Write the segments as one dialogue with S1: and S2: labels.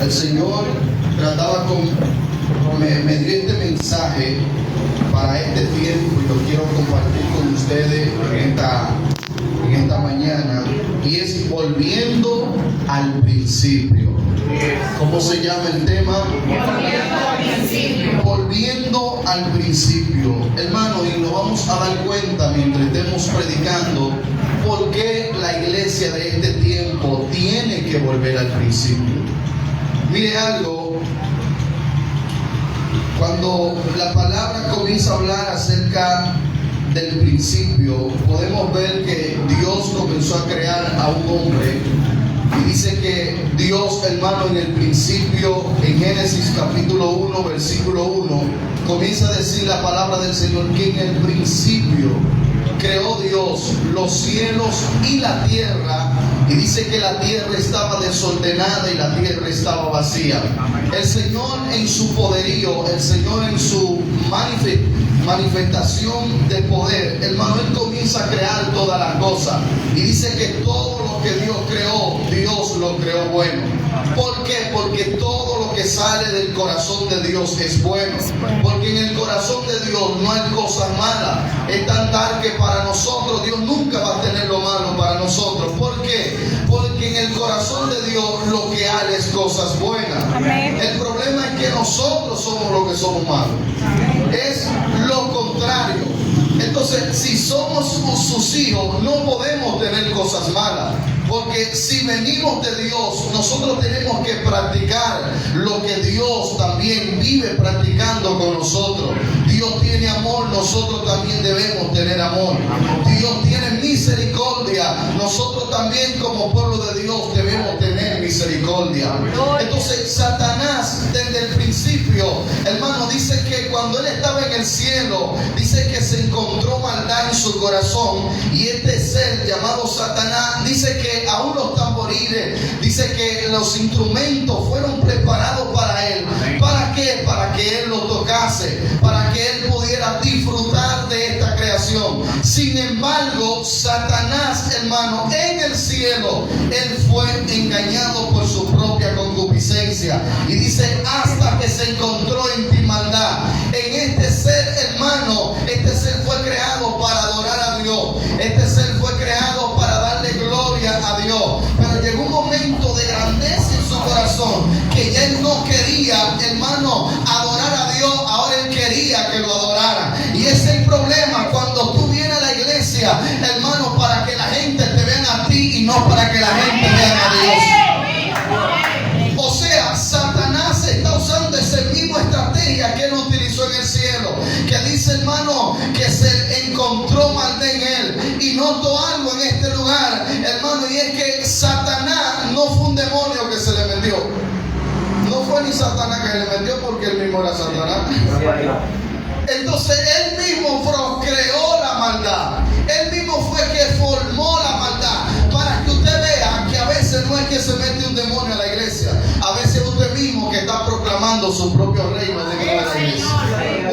S1: El Señor trataba me dio este mensaje para este tiempo y lo quiero compartir con ustedes en esta mañana, y es volviendo al principio. ¿Cómo se llama el tema? Volviendo al principio. Hermano, y nos vamos a dar cuenta mientras estemos predicando por qué la iglesia de este tiempo tiene que volver al principio. Mire algo, cuando la palabra comienza a hablar acerca del principio, podemos ver que Dios comenzó a crear a un hombre. Y dice que Dios, hermano, en el principio, en Génesis capítulo 1, versículo 1, comienza a decir la palabra del Señor que en el principio creó Dios los cielos y la tierra. Y dice que la tierra estaba desordenada y la tierra estaba vacía. El Señor en su poderío, el Señor en su manifestación de poder, hermano, Él comienza a crear todas las cosas. Y dice que todo lo que Dios creó, Dios lo creó bueno. ¿Por qué? Porque todo lo que sale del corazón de Dios es bueno. Porque en el corazón de Dios no hay cosas malas. Es tan tal que para nosotros Dios nunca va a tener lo malo para nosotros. ¿Por qué? Porque en el corazón de Dios lo que hay es cosas buenas. Amén. El problema es que nosotros somos los que somos malos. Es lo contrario. Entonces, si somos sus hijos, no podemos tener cosas malas. Porque si venimos de Dios, nosotros tenemos que practicar lo que Dios también vive practicando con nosotros. Dios tiene amor, nosotros también debemos tener amor. Dios tiene misericordia, nosotros también como pueblo de Dios debemos tener misericordia. Entonces, Satanás desde el principio, hermano, dice que cuando él estaba en el cielo, dice que se encontró maldad en su corazón, y este ser llamado Satanás, dice que aún los tamboriles, dice que los instrumentos fueron preparados para él. ¿Para qué? Para que él lo tocase, para que él pudiera disfrutar de esta creación. Sin embargo, Satanás, hermano, en el cielo, él fue engañado por su propia concupiscencia. Y dice, hasta que se encontró en ti maldad. En este ser, hermano, este ser fue creado para adorar a Dios. Este ser fue creado para darle gloria a Dios. Pero llegó un momento de grandeza en su corazón que ya él no quería, hermano, adorar a Dios. Ahora él quería que lo adoraran. Y ese es el problema cuando tú vienes a la iglesia, hermano, para que la gente te vea a ti y no para que la gente vea a Dios. O sea, Satanás está usando esa misma estrategia que él utilizó en el cielo, que dice, hermano, que se encontró maldad en él. Y noto algo en este lugar, hermano, y es que Satanás no fue un demonio que se le metió. No fue ni Satanás que le metió, porque él mismo era Satanás. Entonces él mismo creó la maldad. Él mismo fue que formó la maldad. Para que usted vea que a veces no es que se mete un demonio a la iglesia. A veces usted mismo que está proclamando su propio reino dentro de la iglesia.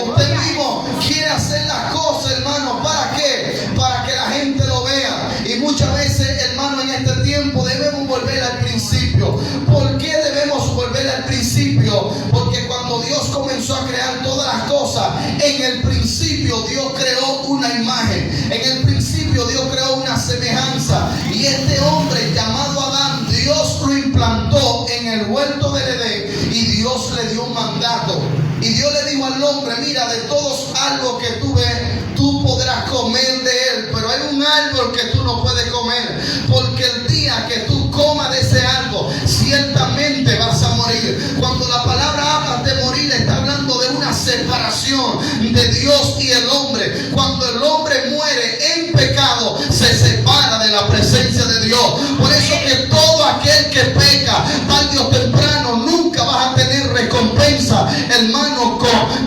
S1: Usted mismo quiere hacer las cosas, hermano. ¿Para qué? Para que la gente lo vea. Y muchas veces, hermano, en este tiempo debemos volver al principio. ¿Por qué debemos volver al principio? Porque cuando Dios comenzó a crear todas las cosas, en el principio Dios creó una imagen. En el principio Dios creó una semejanza. Y este hombre llamado Adán, Dios lo implantó en el huerto del Edén. Y Dios le dio un mandato. Y Dios le dijo al hombre, mira, de todos árboles que tú ves, tú podrás comer de él. Pero hay un árbol que tú no puedes comer. Porque el día que tú comas de ese árbol, ciertamente vas a morir. Cuando la palabra habla de morir, está hablando de una separación de Dios y el hombre. Cuando el hombre muere en pecado, se separa de la presencia de Dios. Por eso que todo aquel que peca, tarde o temprano, nunca vas a tener recompensa, hermano.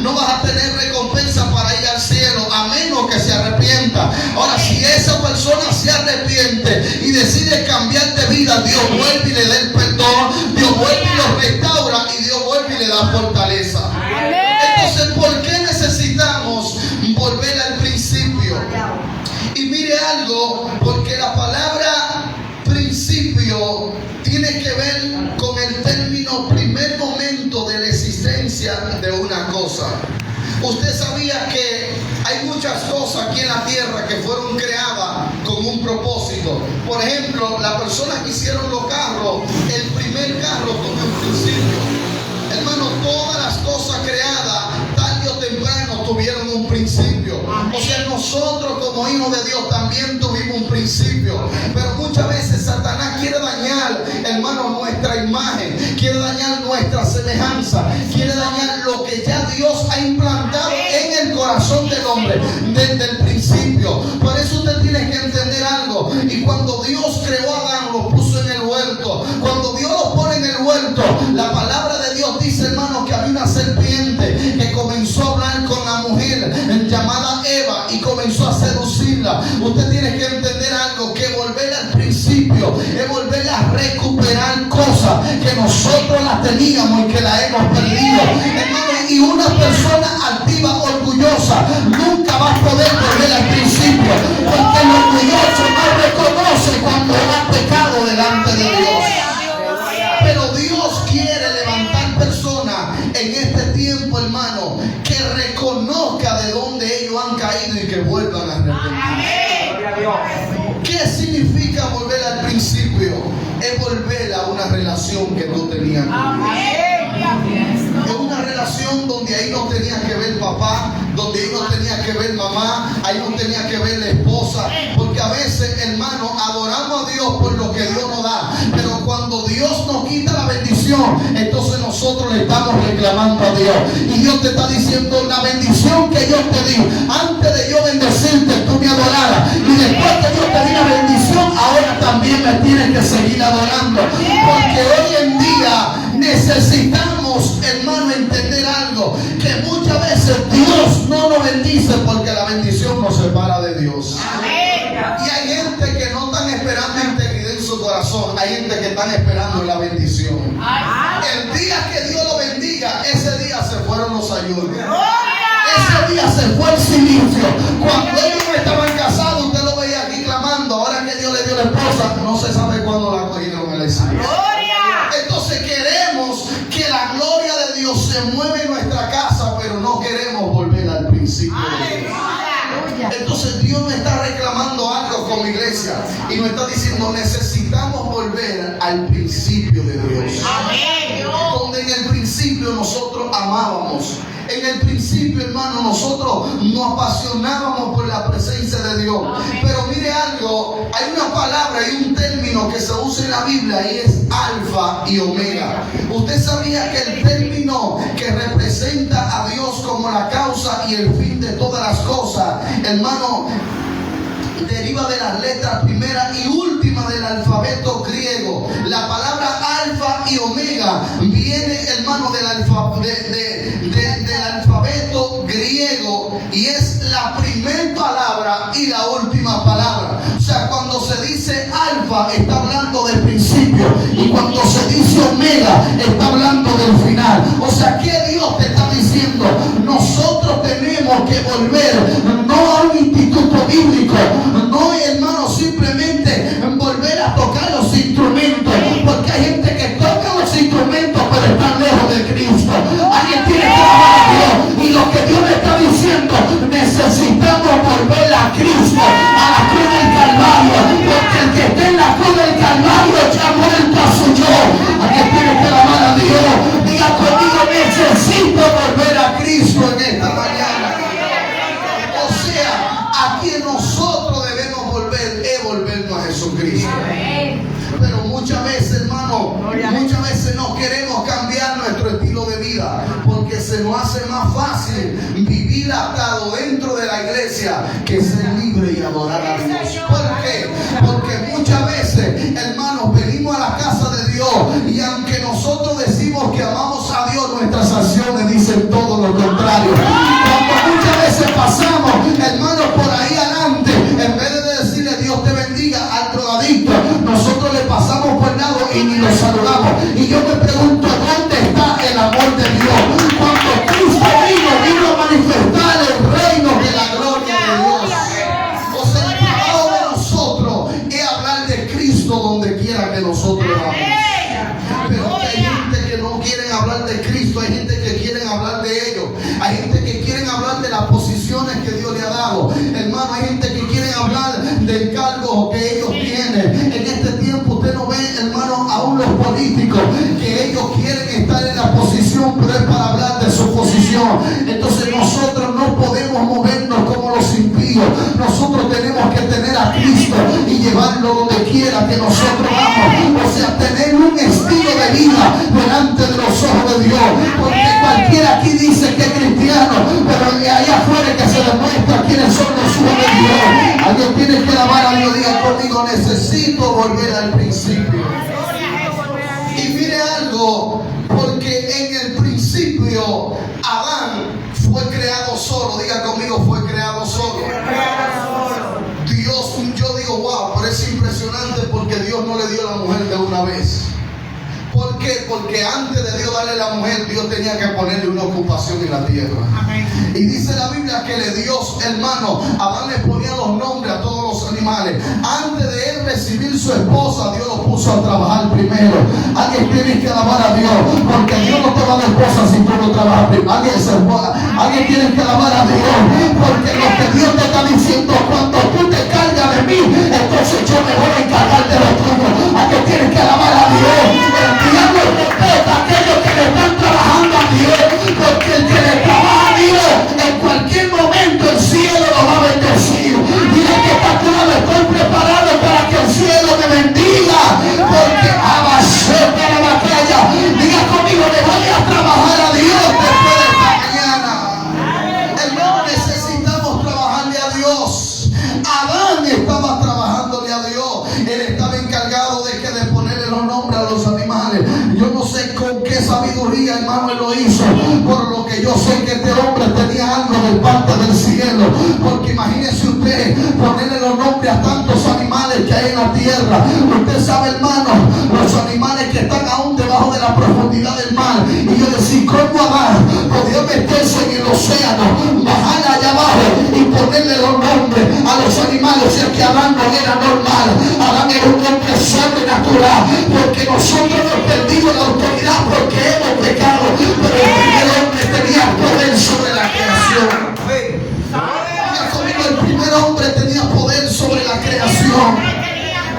S1: No vas a tener recompensa para ir al cielo, a menos que se arrepienta. Ahora, si esa persona se arrepiente y decide cambiar de vida, Dios vuelve y le da el perdón, Dios vuelve y lo restaura, y Dios vuelve y le da fortaleza. Entonces, ¿por qué necesitamos volver al principio? Y mire algo, porque la palabra principio tiene que ver con el tema hermano, primer momento de la existencia de una cosa. Usted sabía que hay muchas cosas aquí en la tierra que fueron creadas con un propósito. Por ejemplo, las personas que hicieron los carros, el primer carro tuvo un principio. Hermano, todas las cosas creadas, tarde o temprano, tuvieron un principio. O sea, nosotros como hijos de Dios también tuvimos un principio. Pero muchas veces Satanás quiere dañar, hermano, nuestra imagen, quiere dañar nuestra semejanza, quiere dañar lo que ya Dios ha implantado en el corazón del hombre desde el principio. Por eso usted tiene que entender algo. Y cuando Dios creó a Adán, lo puso en el huerto. Cuando Dios lo pone en el huerto, la palabra de Dios dice, hermano, que había una serpiente que comenzó a hablar con la mujer llamada Eva y comenzó a seducirla. Usted tiene que entender algo, que volver al principio es volver a recuperar cosas que nosotros las teníamos y que las hemos perdido. Hermano, y una persona altiva, orgullosa, nunca va a poder volver al principio, porque el orgulloso no reconoce cuando ha pecado delante de Dios. Pero Dios quiere levantar personas en este tiempo, hermano, que reconozca de dónde ellos han caído y que vuelvan a arrepentirse. ¿Qué significa volver al principio? Es volver a una relación que tú tenías con Dios. Es una relación donde ahí no tenía que ver papá, donde ahí no tenía que ver mamá, ahí no tenía que ver la esposa. Porque a veces, hermano, adoramos a Dios por lo que Dios nos da, pero cuando Dios nos quita la bendición, entonces nosotros le estamos reclamando a Dios. Y Dios te está diciendo, la bendición que yo te di, antes de yo bendecirte, tú me adoraras. Y después que yo te di la bendición, ahora también me tienes que seguir adorando. Porque hoy en día necesitamos, hermano, entender algo, que muchas veces Dios no nos bendice porque la bendición nos separa de Dios. Y hay gente que no están esperando integridad en su corazón, hay gente que están esperando la bendición. El día que Dios lo bendiga, ese día se fueron los ayunos. Ese día se fue el silicio. Cuando ellos no estaban casados, usted lo veía aquí clamando. Ahora que Dios le dio la esposa, no se sabe cuándo la cogieron en la iglesia. Entonces queremos que la gloria de Dios se mueva en nuestra casa, pero no queremos volver al principio de Dios. Entonces Dios nos está reclamando algo como iglesia y nos está diciendo, necesitamos volver al principio de Dios. Donde en el principio nosotros amábamos. En el principio, hermano, nosotros nos apasionábamos por la presencia de Dios. Pero mire algo, hay una palabra y un término que se usa en la Biblia y es alfa y omega. Usted sabía que el término que representa a Dios como la causa y el fin de todas las cosas, hermano, deriva de las letras primera y última del alfabeto griego. La palabra alfa y omega viene, hermano, del alfabeto griego y es la primera palabra y la última palabra. O sea, cuando se dice alfa está hablando del principio y cuando se dice omega está hablando del final. O sea, ¿qué Dios te está diciendo? Nosotros tenemos que volver no a un instituto bíblico, no, hermano, simplemente volver a tocar los instrumentos, porque hay gente que toca los instrumentos pero están lejos de Cristo. Alguien tiene que alabar a Dios, y lo que Dios le está diciendo, necesitamos volver a Cristo, a la cruz del Calvario, porque el que esté en la cruz del Calvario ya ha muerto a su yo. Alguien tiene que alabar a Dios. Diga conmigo, necesito volver a Cristo en esta mañana. O sea, a quien nosotros debemos volver es volvernos a Jesucristo. Pero muchas veces, hermano, muchas veces no queremos cambiar nuestro estilo de vida porque se nos hace más fácil vivir atado dentro de la iglesia que ser libre y adorar a Dios. ¿Por qué? Porque muchas veces, hermanos, venimos a la casa de Dios y aunque nosotros decimos que amamos a Dios, nuestras acciones dicen todo lo contrario. Cuando muchas veces pasamos, hermanos, por ahí adelante, en vez de decirle Dios te bendiga al drogadicto, nosotros le pasamos por lado y ni lo saludamos. Y yo me pregunto, ¿dónde está el amor de Dios? Cuando Cristo vino a manifestar el reino de la gloria de Dios. O sea, el trabajo de nosotros es hablar de Cristo donde quiera que nosotros vamos. Pero hay gente que no hablar de Cristo, hay gente que quiere hablar de ellos, hay gente que quiere hablar de las posiciones que Dios le ha dado. Hermano, hay gente que quiere hablar del cargo que ellos tienen. En este tiempo usted no ve, hermano, aún los políticos, que ellos quieren estar en la posición, pero es para hablar de su posición. Entonces nosotros no podemos movernos como los impíos. Nosotros tenemos que tener a Cristo y llevarlo donde quiera que nosotros vamos. O sea, tener un estilo de vida delante de los ojos de Dios. Porque cualquiera aquí dice que es cristiano, pero allá afuera que se demuestra quiénes son los hijos de Dios. Alguien tiene que alabar a Dios. Diga conmigo, necesito volver al principio. Y mire algo, porque en el principio Adán fue creado solo. Diga conmigo, fue creado solo. Dios, yo digo, wow, pero es impresionante porque Dios no le dio la mujer de una vez. ¿Por qué? Porque antes de Dios darle la mujer, Dios tenía que ponerle una ocupación en la tierra. Amén. Y dice la Biblia que le dio, hermano, Adán le ponía los nombres a todos los animales. Antes de él recibir su esposa, Dios lo puso a trabajar primero. Alguien tiene que alabar a Dios, porque Dios no te va a dar esposa si tú no trabajas primero. Alguien tiene que alabar a Dios, porque lo que Dios te está diciendo, cuando tú te cargas de mí, entonces yo me voy a encargar de lo tuyo. Alguien tiene que alabar a Dios. El diablo respeta a aquellos que le están trabajando a Dios, porque el que le trabaja a Dios, en cualquier momento el cielo lo va a bendecir. Dile que está claro, estoy preparado para que el cielo me bendiga, porque avancé para la batalla. Diga conmigo, le voy a trabajar a Dios después de esta mañana. Hermano, necesitamos trabajarle a Dios. Adán estaba trabajándole a Dios. Él estaba encargado de ponerle los nombres a los animales. Yo no sé con qué sabiduría, hermano, él lo hizo. Por lo que yo sé que este hombre tenía algo de parte del cielo. Porque imagínese usted ponerle los nombres a tantos animales que hay en la tierra. Usted sabe, hermano, los animales que están aún debajo de la profundidad del mar. Y yo decía, ¿cómo Adán podía meterse en el océano, bajar allá abajo y ponerle los nombres a los animales? O sea que Adán no era normal. Adán era un hombre sobrenatural, porque nosotros hemos perdido la autoridad porque hemos pecado, pero el primer hombre tenía poder sobre la creación. El primer hombre tenía poder sobre la creación.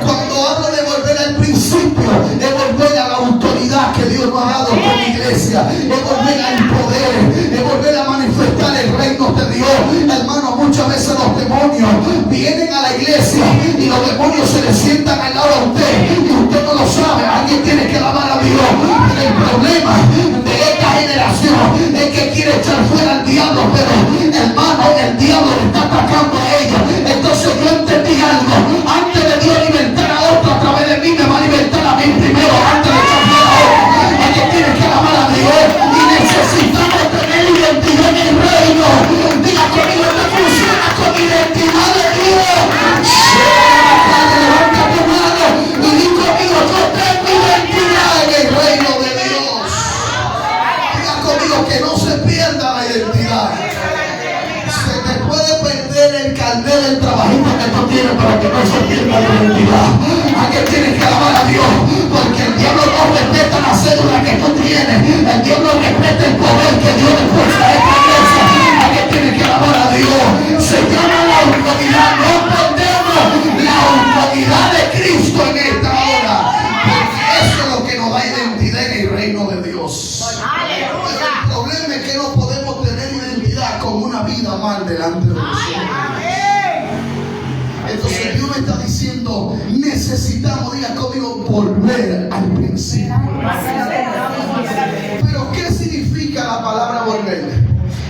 S1: Cuando hablo de volver al principio, es volver a la autoridad que Dios nos ha dado como iglesia, es volver al poder, es volver a manifestar el reino de Dios. Hermano, muchas veces los demonios vienen a la iglesia y los demonios se le sientan al lado de usted y usted no lo sabe. Alguien tiene que alabar a Dios. Pero el problema de esta generación es que quiere echar fuera al diablo, pero hermano, el diablo le está atacando a ellos. Entonces yo entendí algo. Antes de Dios libertar a otro a través de mí, me va a libertar a mí primero antes de echar fuera a otro. Alguien tiene que alabar a Dios y necesitamos tener identidad en el reino. Diga conmigo, no funciona con identidad de Dios. Levanta tu mano y di conmigo, yo tengo identidad en el reino de Dios. Diga conmigo que no se pierda la identidad. Se te puede perder el carnet del trabajito que tú tienes, pero que no se pierda la identidad. Alguien tiene que alabar a Dios, porque el diablo no respeta la cédula que tú tienes. El diablo respeta el poder que Dios le puso a esta iglesia. Alguien tiene que alabar a Dios. Se llama la autoridad. No perdemos la autoridad de Cristo en esta hora, porque eso es lo que nos da identidad en el reino de Dios. Pero el problema es que no podemos tener identidad con una vida mal delante de nosotros. Entonces Dios me está diciendo, necesitamos, diga conmigo, volver al principio. Pero ¿qué significa la palabra volver?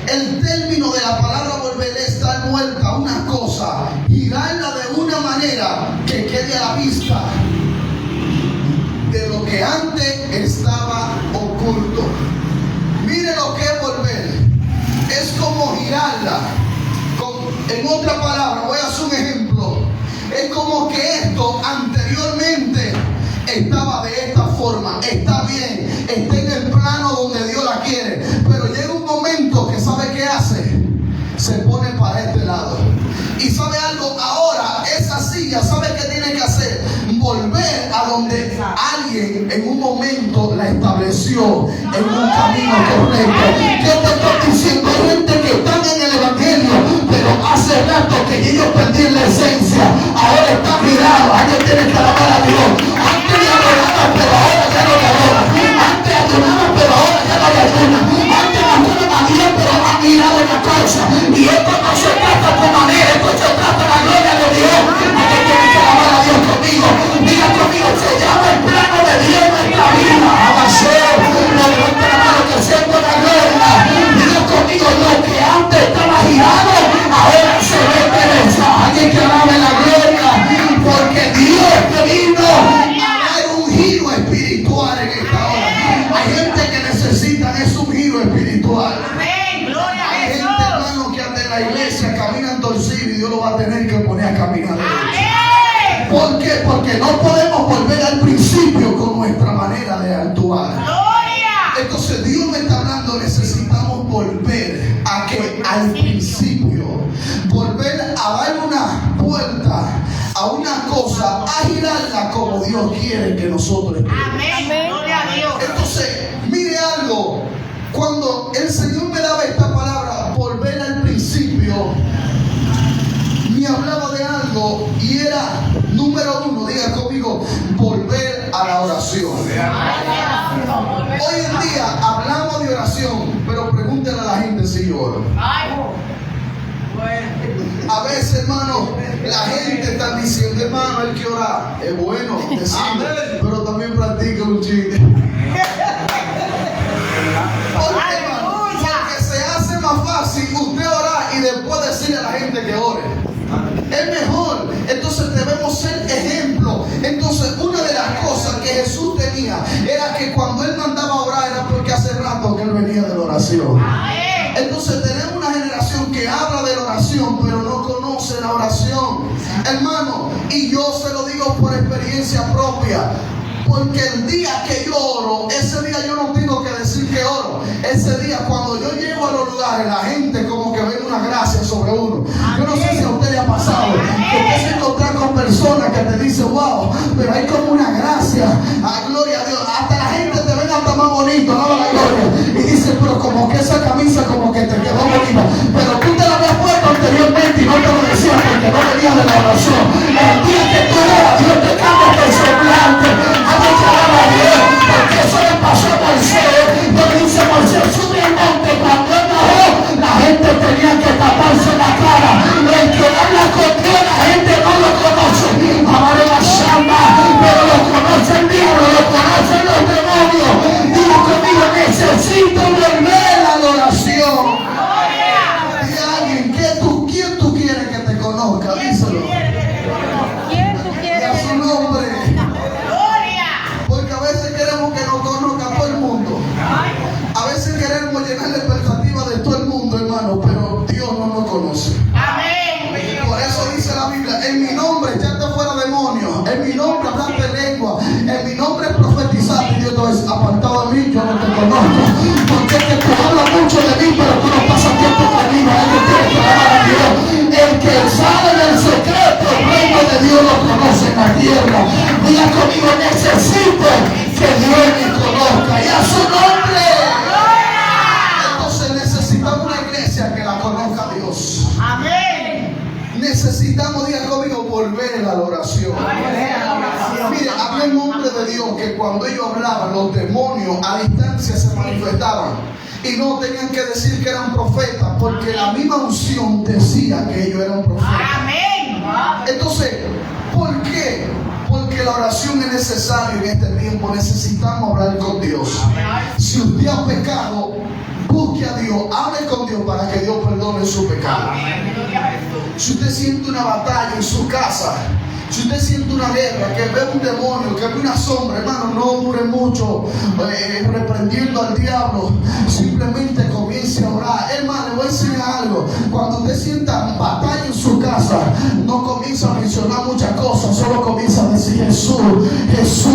S1: El término de la palabra volver es dar vuelta a una cosa, girarla de una manera que quede a la vista de lo que antes estaba oculto. Mire lo que es volver. Es como girarla. En otra palabra, voy a hacer un ejemplo. Es como que esto anteriormente estaba de esta forma. Está bien, está en el plano donde Dios la quiere. Pero llega un momento que ¿sabe qué hace? Se pone para este lado. Y ¿sabe algo? Ahora esa silla, ¿sabe qué tiene que hacer? Volver a donde alguien en un momento la la estableció en un camino correcto. ¿Qué te estoy diciendo? Hay gente que están en el evangelio, pero hace rato que ellos perdieron la esencia. Ahora están mirados. Alguien tiene que alabar a Dios. Antes le adoraban, pero ahora ya no le adoran. Antes ayunaban, pero ahora ya no le ayunan. Antes ayunaban a Dios, pero han mirado una cosa. Y esto no se trata con manera, esto se trata de la gloria de Dios. Alguien tiene que alabar a Dios conmigo. Diga conmigo, se llama el plano de Dios en nuestra vida. Avanzar, no levanta la mano que siento la gloria. Diga conmigo, lo que antes estaba girado, ahora se ve derecha. Alguien que alabe la gloria, porque Dios vino a dar un giro espiritual en esta hora. Hay gente que necesita un giro espiritual. Hay gente, hermano, que anda en la iglesia, caminan torcidos y Dios lo va a tener que poner a caminar derecho. ¿Por qué? Porque no podemos volver al principio con nuestra manera de actuar. Entonces Dios me está hablando, necesitamos volver al principio, volver a dar una vuelta a una cosa, a girarla como Dios quiere que nosotros estemos.
S2: Amén. Gloria a Dios.
S1: Entonces, mire algo, cuando el Señor me daba esta palabra, volver al principio, me hablaba de algo y era, número uno, diga conmigo, volver a la oración. Hoy en día hablamos de oración, pero pregúntale a la gente si yo oro. A veces, hermano, la gente está diciendo, hermano, hay que orar. Es bueno decirlo, pero también practica un chiste. Porque se hace más fácil usted orar y después decirle a la gente que ore. Es mejor. Entonces debemos ser ejemplo. Entonces una de las cosas que Jesús tenía era que cuando Él mandaba a orar era porque hace rato que Él venía de la oración. Entonces tenemos una generación que habla de la oración pero no conoce la oración, hermano, y yo se lo digo por experiencia propia. Porque el día que yo oro, ese día yo no tengo que decir que oro. Ese día cuando yo llego a los lugares, la gente como que ve una gracia sobre uno. Yo no sé si a usted le ha pasado que usted se encuentra con personas que te dicen, wow, pero hay como una gracia. Gloria a Dios. Hasta la gente te ve hasta más bonito, no la gloria. Y dice, pero como que esa camisa como que te quedó bonita. Pero tú te la habías puesto anteriormente y no te lo decías porque no venías de la oración. El día que tú oras, Dios te cambia el semblante. Porque eso le pasó a Moisés. Donde dice Moisés sube al monte. Cuando él bajó, la gente tenía que taparse la cara. El que habla con Dios, la gente no lo conoce. Ahora la llama, pero lo conoce el diablo, lo conocen los demonios. Diga conmigo, necesito volver a la oración. Diga a alguien, ¿quién tú quieres que te conozca? Díselo.
S2: ¿Quién tú quieres?
S1: Y a su nombre. Que nos conozca todo el mundo. A veces queremos llenar la expectativa de todo el mundo, hermano, pero Dios no nos conoce.
S2: Amén.
S1: Por eso dice la Biblia, en mi nombre echaste fuera demonios, en mi nombre hablaste lengua, en mi nombre profetizaste. Y Dios te dice, apartado de mí, yo no te conozco. Porque es que tú hablas mucho de mí, pero tú no pasas tiempo conmigo. Alguien tiene que alabar a Dios. El que sabe del secreto, el reino de Dios lo conoce en la tierra. Diga conmigo, necesito que Dios me conozca y a su nombre. Entonces necesitamos una iglesia que la conozca a Dios.
S2: Amén.
S1: Necesitamos, diga conmigo, volver a la oración. Mire, había un hombre de Dios que cuando ellos hablaban, los demonios a distancia se manifestaban. Y no tenían que decir que eran profetas, porque la misma unción decía que ellos eran profetas.
S2: Amén.
S1: Entonces, ¿por qué? Porque la oración es necesaria en este tiempo. Necesitamos hablar con Dios. Si usted ha pecado, busque a Dios, hable con Dios para que Dios perdone su pecado. Si usted siente una batalla en su casa, si usted siente una guerra, que ve un demonio, que ve una sombra, hermano, no dure mucho reprendiendo al diablo. Simplemente comience a orar. Hermano, le voy a enseñar algo. Cuando usted sienta batalla en su casa, no comienza a mencionar muchas cosas, solo comienza a decir, Jesús, Jesús,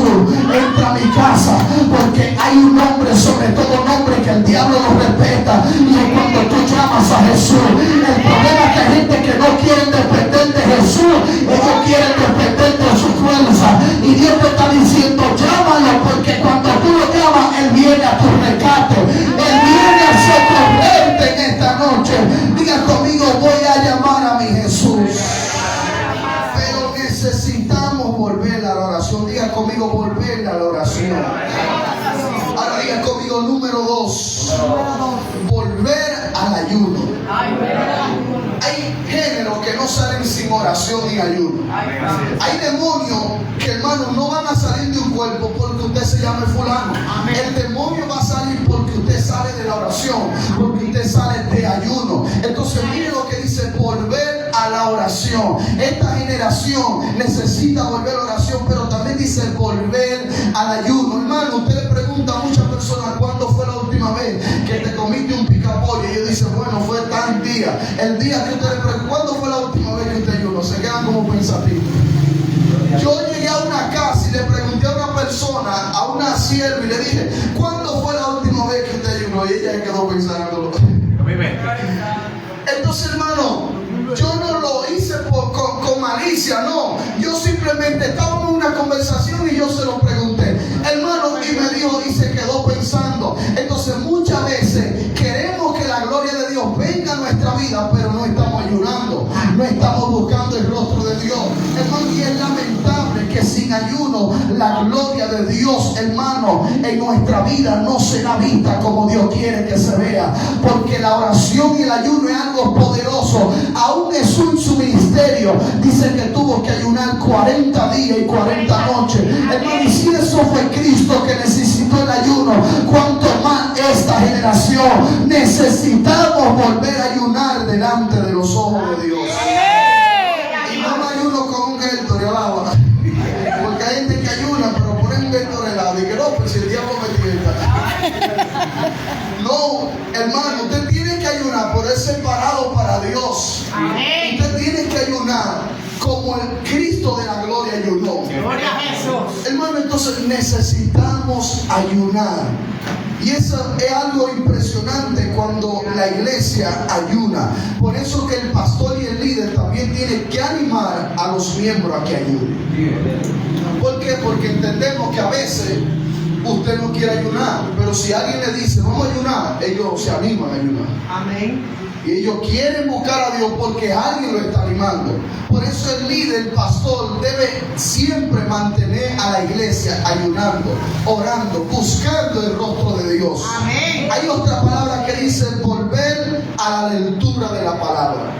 S1: entra a mi casa, porque hay un nombre, sobre todo nombre, que el diablo lo respeta. Y es cuando tú llamas a Jesús. El problema es que hay gente que no quiere depender de Jesús, ellos quieren depender de su fuerza. Y Dios te está diciendo, llámalo, porque cuando tú lo llamas, viene a tu rescate. Él viene a socorrerte en esta noche. Diga conmigo, voy a llamar a mi Jesús. Pero necesitamos volver a la oración. Diga conmigo, volver a la oración. Ahora diga conmigo, número 2, volver al ayuno. Hay géneros que no salen sin oración y ayuno. Hay demonios que, hermano, no van a salir de un cuerpo porque usted se llame fulano. El demonio va a salir porque usted sale de la oración, porque usted sale de ayuno. Entonces mire lo que dice, volver a la oración. Esta generación necesita volver a la oración, pero también dice volver al ayuno. Hermano, usted le pregunta a muchas personas, ¿cuándo fue la última vez que te comiste un picapollo? Y ellos dicen, bueno, fue tal día. El día que usted le pregunta, ¿cuándo fue la última vez que usted ayunó? Se quedan como pensativos. Yo llegué a una casa y le pregunté a una persona, a una sierva, y le dije, ¿cuándo fue la última vez que usted ayunó? Y ella quedó pensando. Entonces, hermano, yo no lo hice con malicia, no. Yo simplemente estaba en una conversación y yo se lo pregunté, hermano, y me dijo, y se quedó pensando. Entonces, muchas veces queremos que la gloria de Dios venga a nuestra vida, pero no estamos ayunando, no estamos buscando el rostro de Dios, hermano. Y es lamentable que sin ayuno la gloria de Dios, hermano, en nuestra vida no será vista como Dios quiere que se vea, porque la oración y el ayuno es algo poderoso. Aún Jesús en su ministerio dice que tuvo que ayunar 40 días y 40 noches, hermano. Y si eso fue Cristo que necesitó el ayuno, cuanto más esta generación necesitamos volver a ayunar delante de los ojos de Dios. Y no me ayuno con un Gatorade helado, porque hay gente que ayuna pero ponen un Gatorade helado y que no, pues si el diablo me tienta. No, hermano, usted tiene que ayunar, pero es separado para Dios. Usted tiene que ayunar como el Cristo de la gloria ayunó.
S2: Gloria a Jesús.
S1: Hermano, entonces necesitamos ayunar. Y eso es algo impresionante cuando la iglesia ayuna. Por eso que el pastor y el líder también tienen que animar a los miembros a que ayunen. ¿Por qué? Porque entendemos que a veces usted no quiere ayunar, pero si alguien le dice vamos a ayunar, ellos se animan a ayunar.
S2: Amén.
S1: Y ellos quieren buscar a Dios porque alguien lo está animando. Por eso el líder, el pastor, debe siempre mantener a la iglesia ayunando, orando, buscando el rostro de Dios.
S2: Amén.
S1: Hay otra palabra que dice volver a la lectura de la palabra.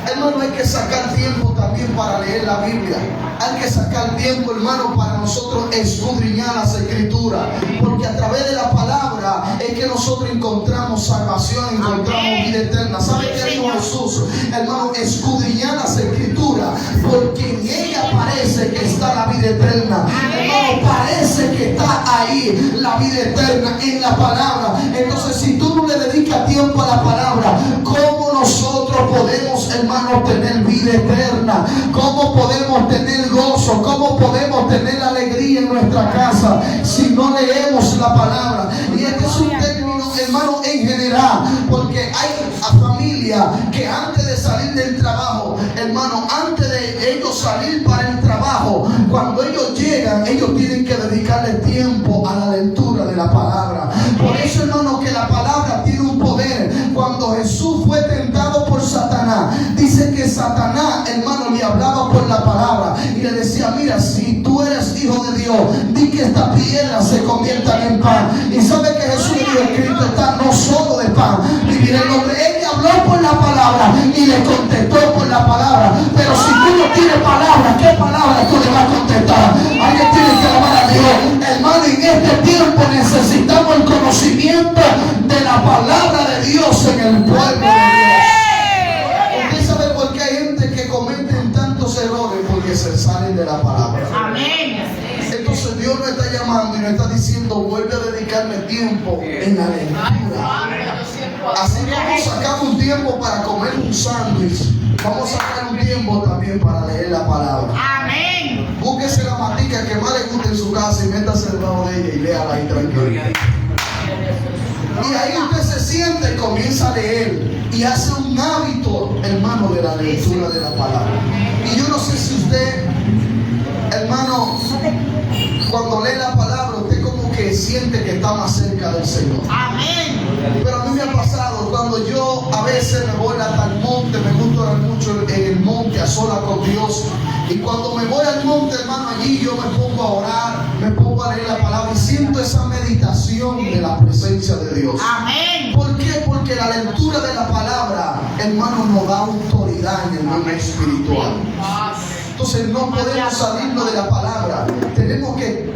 S1: Hermano, hay que sacar tiempo también para leer la Biblia. Hay que sacar tiempo, hermano, para nosotros escudriñar las escrituras, porque a través de la palabra es que nosotros encontramos salvación, encontramos vida eterna. ¿Sabe qué dijo Jesús? Hermano, escudriñar las escrituras, porque en ella parece que está la vida eterna. Hermano, parece que está ahí la vida eterna en la palabra. Entonces, si tú no le dedicas tiempo a la palabra, ¿cómo nosotros podemos, hermano, tener vida eterna? ¿Cómo podemos tener gozo? ¿Cómo podemos tener alegría en nuestra casa si no leemos la palabra? Y este es un término, hermano, en general, porque hay familias que antes de salir del trabajo, hermano, antes de ellos salir para el trabajo, cuando ellos llegan, ellos tienen que dedicarle tiempo a la lectura de la palabra. Por eso, hermano, que la palabra tiene un poder. Cuando Jesús fue tentado por Satanás, dice que Satanás, hermano, le hablaba por la palabra y le decía, mira, si tú eres hijo de Dios, di que estas piedras se conviertan en pan. Y sabe que Jesús le dijo, escrito está, no solo de pan vivirá el hombre. Él le habló por la palabra y le contestó por la palabra. Pero si tú no tienes palabra, ¿qué palabra tú le vas a contestar? Alguien tiene que alabar a Dios. Hermano, en este tiempo necesitamos el conocimiento de la palabra de Dios en el pueblo de Dios. ¿Usted sabe por qué hay gente que cometen tantos errores? Porque se salen de la palabra.
S2: Amén.
S1: Entonces Dios nos está llamando y nos está diciendo, vuelve a dedicarme tiempo en la lectura. Así como sacamos un tiempo para comer un sándwich, vamos a sacar un tiempo también para leer la palabra.
S2: Amén.
S1: Búsquese la matica que más le guste en su casa y métase debajo de ella y léala ahí tranquilo. Y ahí usted se siente y comienza a leer y hace un hábito, hermano, de la lectura de la palabra. Y yo no sé si usted, hermano, cuando lee la palabra, usted como que que siente que está más cerca del Señor.
S2: Amén.
S1: Pero a mí me ha pasado cuando yo a veces me voy hasta el monte, me gusta orar mucho en el monte a solas con Dios. Y cuando me voy al monte, hermano, allí yo me pongo a orar, me pongo a leer la palabra y siento esa meditación de la presencia de Dios.
S2: Amén.
S1: ¿Por qué? Porque la lectura de la palabra, hermano, nos da autoridad en el mundo espiritual. Entonces no podemos salirnos de la palabra. Tenemos que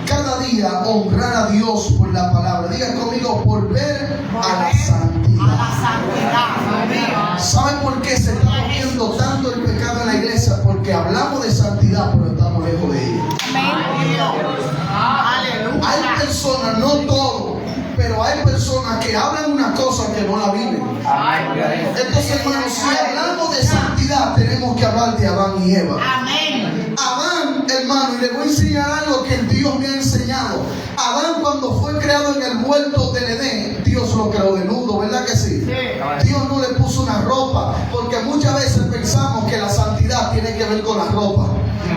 S1: cada día honrar a Dios por la palabra. Diga conmigo, volver a la santidad.
S2: A la santidad.
S1: ¿Saben por qué se está moviendo tanto el pecado en la iglesia? Porque hablamos de santidad, pero estamos lejos de ella.
S2: Aleluya.
S1: Hay personas, no todos, pero hay personas que hablan una cosa que no la viven. Entonces, hermanos, si hablamos de santidad, tenemos que hablar de Adán y Eva.
S2: Amén.
S1: Adán, hermano, y le voy a enseñar algo que Dios me ha enseñado. Adán, cuando fue creado en el huerto del Edén, Dios lo creó desnudo, ¿verdad que sí? Dios no le puso una ropa, porque muchas veces pensamos que la santidad tiene que ver con la ropa.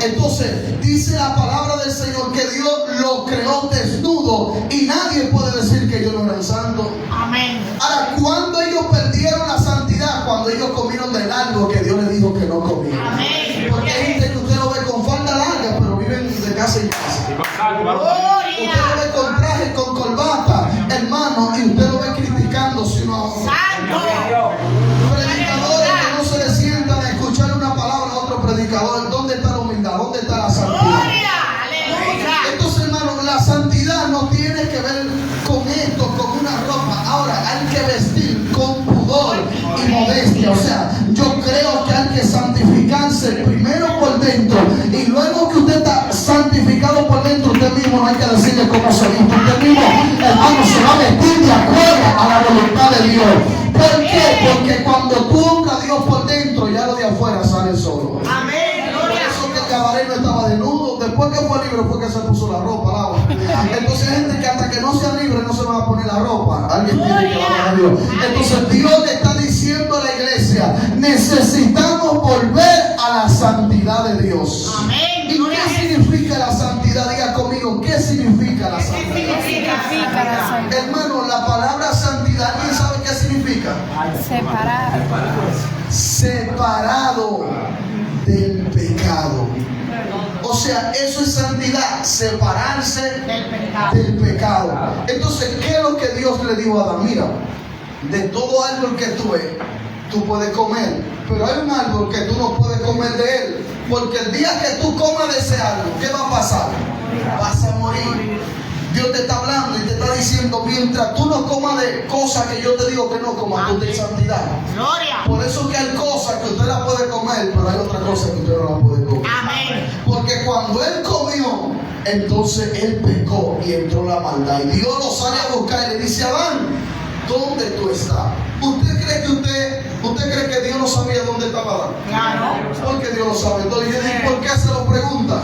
S1: Entonces, dice la palabra del Señor que Dios lo creó desnudo y nadie puede decir que ellos no eran santos.
S2: Amén.
S1: Ahora, cuando ellos perdieron la santidad, cuando ellos comieron del árbol que Dios les dijo que no comieran.
S2: Amén.
S1: Porque hay gente que usted lo ve con falda larga, pero viven de casa en casa. Usted lo ve con traje, con corbata, hermano, y usted lo ve criticándose uno a otro.
S2: Santo.
S1: Predicadores que no se le sientan a escuchar una palabra a otro predicador. ¿Dónde está la humildad? ¿Dónde está la santidad?
S2: Gloria. Aleluya.
S1: Entonces, hermano, la santidad no tiene que ver con esto, con una ropa. Ahora, hay que vestir con pudor y modestia. O sea, yo creo que hay que santificarse primero por dentro. Y luego que usted está santificado por dentro, usted mismo no hay que decirle cómo se viste. Usted mismo, hermano, se va a vestir de acuerdo a la voluntad de Dios. ¿Por qué? Porque cuando tú honras a Dios por dentro, ya lo de afuera sale solo.
S2: Amén.
S1: Por eso que el cabaret estaba desnudo. Después que fue libre fue que se puso la ropa al agua. Entonces hay gente que hasta que no sea libre no se va a poner la ropa. Alguien tiene que alabar a Dios. Entonces Dios le está diciendo a la iglesia, necesitamos volver a la santidad de Dios.
S2: Amén.
S1: ¿Y qué significa la santidad? Diga conmigo, ¿qué significa la santidad? Hermano, la palabra santidad, ¿quién sabe qué significa? Separado del pecado. O sea, eso es santidad, separarse del pecado. Entonces, ¿qué es lo que Dios le dijo a Adán? Mira, de todo árbol que tú ves, tú puedes comer, pero hay un árbol que tú no puedes comer de él, porque el día que tú comas de ese árbol, ¿qué va a pasar? Vas a morir. Dios te está hablando y te está diciendo, mientras tú no comas de cosas que yo te digo que no comas, tú de santidad.
S2: Gloria.
S1: Por eso que hay cosas que usted la puede comer, pero hay otras cosas que usted no la puede comer.
S2: Amén.
S1: Porque cuando él comió, entonces él pecó y entró la maldad. Y Dios lo sale a buscar y le dice, Adán, ¿dónde tú estás? ¿Usted cree que Dios no sabía dónde estaba Adán?
S2: Claro.
S1: Porque Dios lo sabe. Entonces, ¿y por qué se lo pregunta?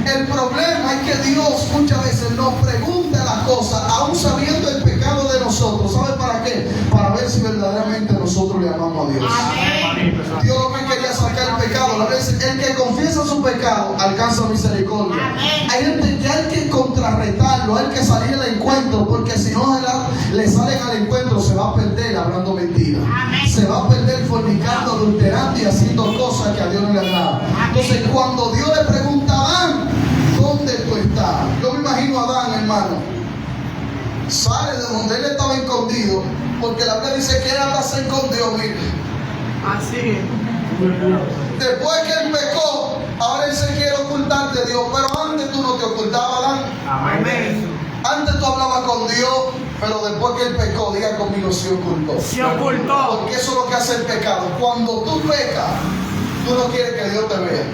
S1: El problema es que Dios muchas veces nos pregunta las cosas, aún sabiendo el pecado de nosotros. ¿Sabe para qué? Para ver si verdaderamente nosotros le amamos a Dios.
S2: Amén.
S1: Dios lo que quería sacar el pecado. A veces el que confiesa su pecado alcanza misericordia.
S2: Amén.
S1: Hay gente que hay que contrarrestarlo, hay que salir al encuentro, porque si no le salen al encuentro se va a perder hablando mentiras.
S2: Amén.
S1: Se va a perder fornicando, adulterando y haciendo cosas que a Dios no le agrada. Entonces cuando Dios le pregunta a Adán, ¿dónde tú estás? Yo me imagino a Adán, hermano, sale de donde él estaba escondido, porque la Biblia dice que él hasta se escondió, mira.
S2: Así.
S1: Después que él pecó, ahora él se quiere ocultar de Dios, pero antes tú no te ocultabas, Adán.
S2: Amén.
S1: Antes tú hablabas con Dios, pero después que él pecó, diga conmigo, se ocultó.
S2: Se ocultó.
S1: Porque eso es lo que hace el pecado. Cuando tú pecas, tú no quieres que Dios te vea.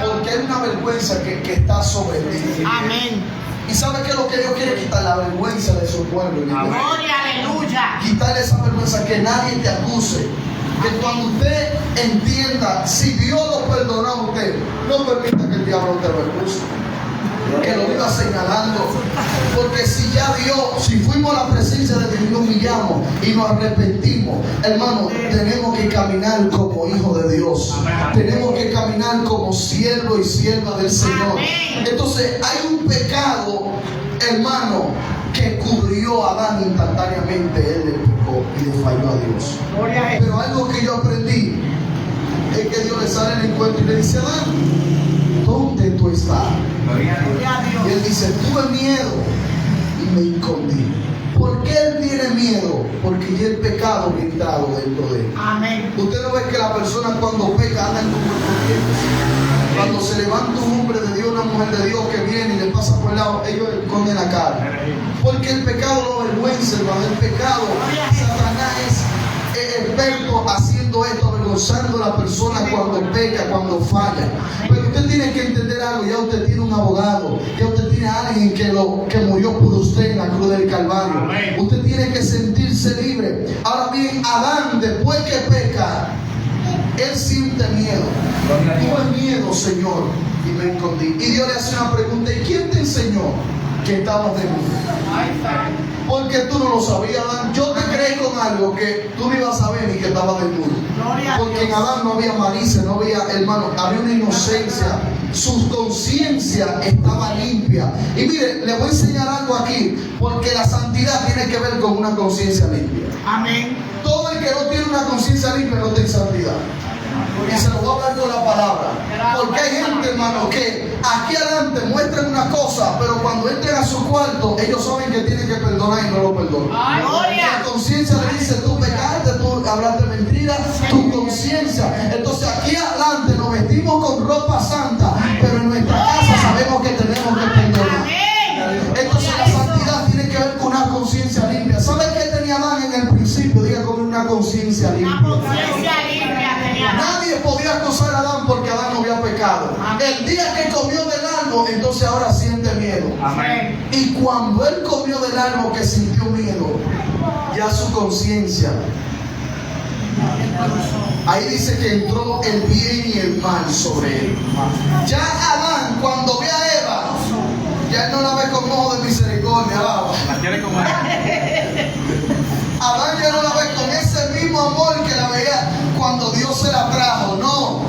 S1: Porque hay una vergüenza que está sobre ti.
S2: Amén.
S1: ¿Y sabe qué es lo que Dios quiere quitar? La vergüenza de su pueblo.
S2: Gloria, aleluya.
S1: Quitarle esa vergüenza, que nadie te acuse. Que cuando usted entienda, si Dios lo perdonó a usted, no permita que el diablo te lo acuse, que lo viva señalando. Porque si ya Dios, si fuimos a la presencia presencia de Dios nos humillamos y nos arrepentimos, hermano, tenemos que caminar como hijos de Dios. Tenemos que caminar como siervo y sierva del Señor. Entonces hay un pecado, hermano, que cubrió a Adán instantáneamente. Él le pecó y le falló a Dios. Pero algo que yo aprendí es que Dios le sale al encuentro y le dice: Adán, ¿dónde tú estás? Y él dice: tuve miedo y me escondí. ¿Por qué él tiene miedo? Porque ya el pecado ha entrado dentro de él.
S2: Amén.
S1: Usted no ve que la persona cuando peca anda en comportamientos. Cuando se levanta un hombre de Dios, una mujer de Dios que viene y le pasa por el lado, ellos esconden la cara. Porque el pecado lo avergüenza, hermano. El pecado, Satanás es experto haciendo esto, avergonzando a la persona cuando peca, cuando falla. Pero usted tiene que entender algo: ya usted tiene un abogado, ya usted tiene a alguien que murió por usted en la cruz del Calvario. Amén. Usted tiene que sentirse libre. Ahora bien, Adán, después que peca, él siente miedo. Tuve miedo, Señor, y me escondí. Y Dios le hace una pregunta: ¿y quién te enseñó que estabas desnudo? Porque tú no lo sabías, Adán. Yo te creí con algo que tú no ibas a saber ni que estabas desnudo. Porque en Adán no había malicia, no había, hermano, había una inocencia. Su conciencia estaba limpia. Y mire, le voy a enseñar algo aquí, porque la santidad tiene que ver con una conciencia limpia.
S2: Amén.
S1: Todo el que no tiene una conciencia limpia no tiene santidad. Y se lo voy a hablar con la palabra. Porque hay gente, hermano, que aquí adelante muestran una cosa, pero cuando entran a su cuarto, ellos saben que tienen que perdonar y no lo perdonan. La conciencia le dice: tú pecaste, tú hablaste mentiras, tu conciencia. Entonces aquí adelante nos vestimos con ropa santa, pero en nuestra casa sabemos que tenemos que perdonar. Entonces la santidad tiene que ver con una conciencia limpia. ¿Sabe qué tenía Adán en el principio? Diga: con una conciencia limpia.
S2: Una conciencia limpia tenía Adán.
S1: Nadie podía acusar a Adán porque Adán no había pecado. El día que comió del árbol, entonces ahora siente miedo.
S2: Amén.
S1: Y cuando él comió del árbol que sintió miedo, ya su conciencia, ahí dice que entró el bien y el mal sobre él. Ya Adán, cuando ve a Eva, ya él no la ve con ojo de misericordia.
S3: La quiere comer.
S1: Adán ya no la ve con ese mismo amor que la veía cuando Dios se la trajo. No.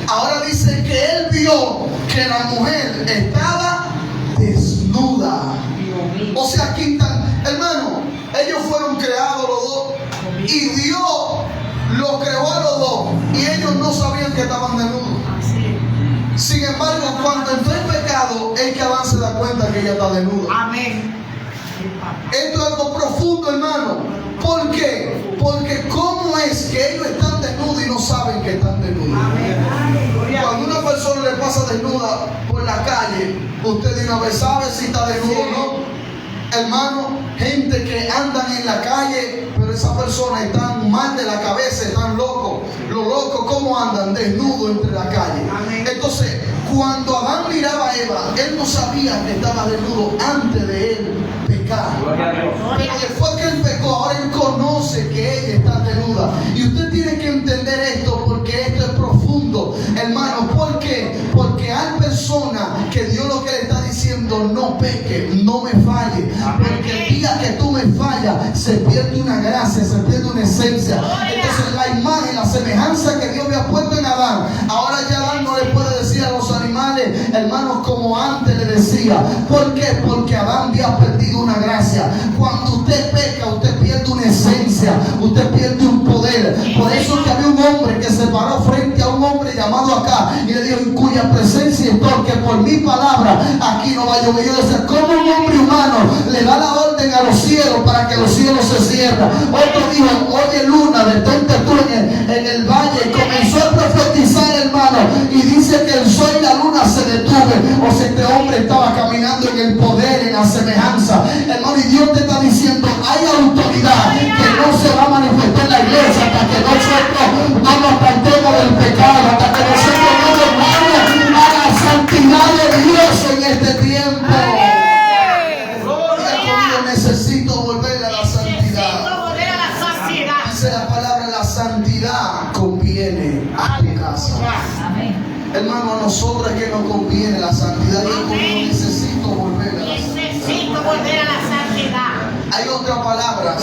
S1: Ahora dice que él vio que la mujer estaba desnuda. O sea, aquí están, hermano, ellos fueron creados los dos y Dios los creó a los dos y ellos no sabían que estaban desnudos. Sin embargo, cuando entró el pecado, es que Adán se da cuenta que ella está desnuda.
S2: Amén.
S1: Esto es algo profundo, hermano. ¿Por qué? Porque ¿cómo es que ellos están desnudos y no saben que están desnudos? Cuando una persona le pasa desnuda por la calle, usted de una vez sabe si está desnudo o no. Hermano, gente que andan en la calle, pero esa persona está mal de la cabeza, están locos. Los locos, ¿cómo andan? Desnudos entre la calle. Entonces, cuando Adán miraba a Eva, él no sabía que estaba desnudo antes de él pecar. Pero después que él pecó, ahora él conoce que ella está desnuda. Y usted tiene que entender esto, porque esto es profundo, hermano. ¿Por qué? Porque hay personas que Dios lo que le está diciendo: no peque, no me falle. Porque el día que tú me fallas, se pierde una gracia, se pierde una esencia. Entonces la imagen, la semejanza que Dios había puesto en Adán, ahora ya Adán no le puede decir a los animales, hermanos, como antes le decía. ¿Por qué? Porque Adán había perdido una gracia. Cuando usted peca, usted pierde una esencia, usted pierde un poder. Por eso que había un hombre que se paró frente a un hombre llamado acá y le dijo: en cuya presencia estoy, que por mi palabra aquí no va a llover. Yo decía: ¿cómo un hombre humano le da la orden a los cielos para que los cielos se cierren? Otro dijo: oye luna, detente tú en el valle. Comenzó a profetizar, hermano, y dice que el sol y la luna se detuve. O sea, este hombre estaba caminando en el poder, en la semejanza, hermano. Y Dios te está diciendo: hay autoridad que no se va a manifestar en la iglesia hasta que nosotros no nos apartemos del pecado, hasta que nosotros no nos vamos a la santidad de Dios en este tiempo. Necesito volver a la santidad. Dice la palabra: la santidad conviene a tu casa. Hermano, a nosotros es que nos conviene la santidad. Yo necesito volver a la santidad. Hay otra palabra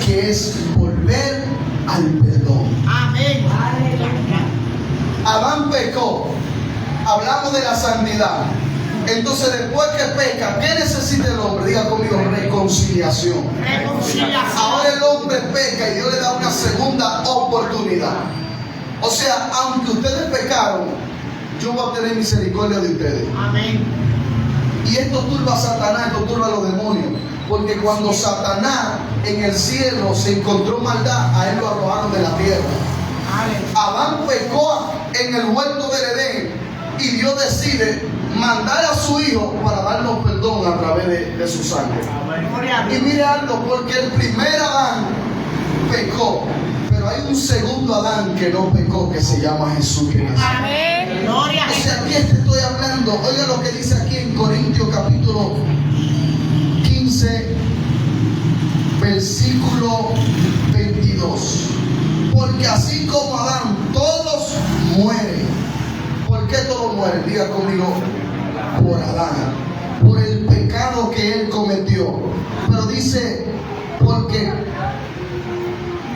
S1: que es volver al perdón.
S2: Amén.
S1: Adán pecó. Hablamos de la santidad. Entonces, después que peca, ¿qué necesita el hombre? Diga conmigo, reconciliación.
S2: Reconciliación.
S1: Ahora el hombre peca y Dios le da una segunda oportunidad. O sea, aunque ustedes pecaron, yo voy a tener misericordia de ustedes.
S2: Amén.
S1: Y esto turba a Satanás, esto turba a los demonios. Porque cuando Satanás en el cielo se encontró maldad, a él lo arrojaron de la tierra. Adán pecó en el huerto del Edén y Dios decide mandar a su hijo para darnos perdón a través de su sangre. Y mire algo, porque el primer Adán pecó, pero hay un segundo Adán que no pecó, que se llama Jesús.
S2: Amén. Gloria a
S1: O sea,
S2: Jesús.
S1: aquí te estoy hablando. Oiga lo que dice aquí en Corintios capítulo 15, versículo 22. Porque así como Adán, todos mueren. ¿Por qué todos mueren? Diga conmigo, por Adán, por el pecado que él cometió. Pero dice, porque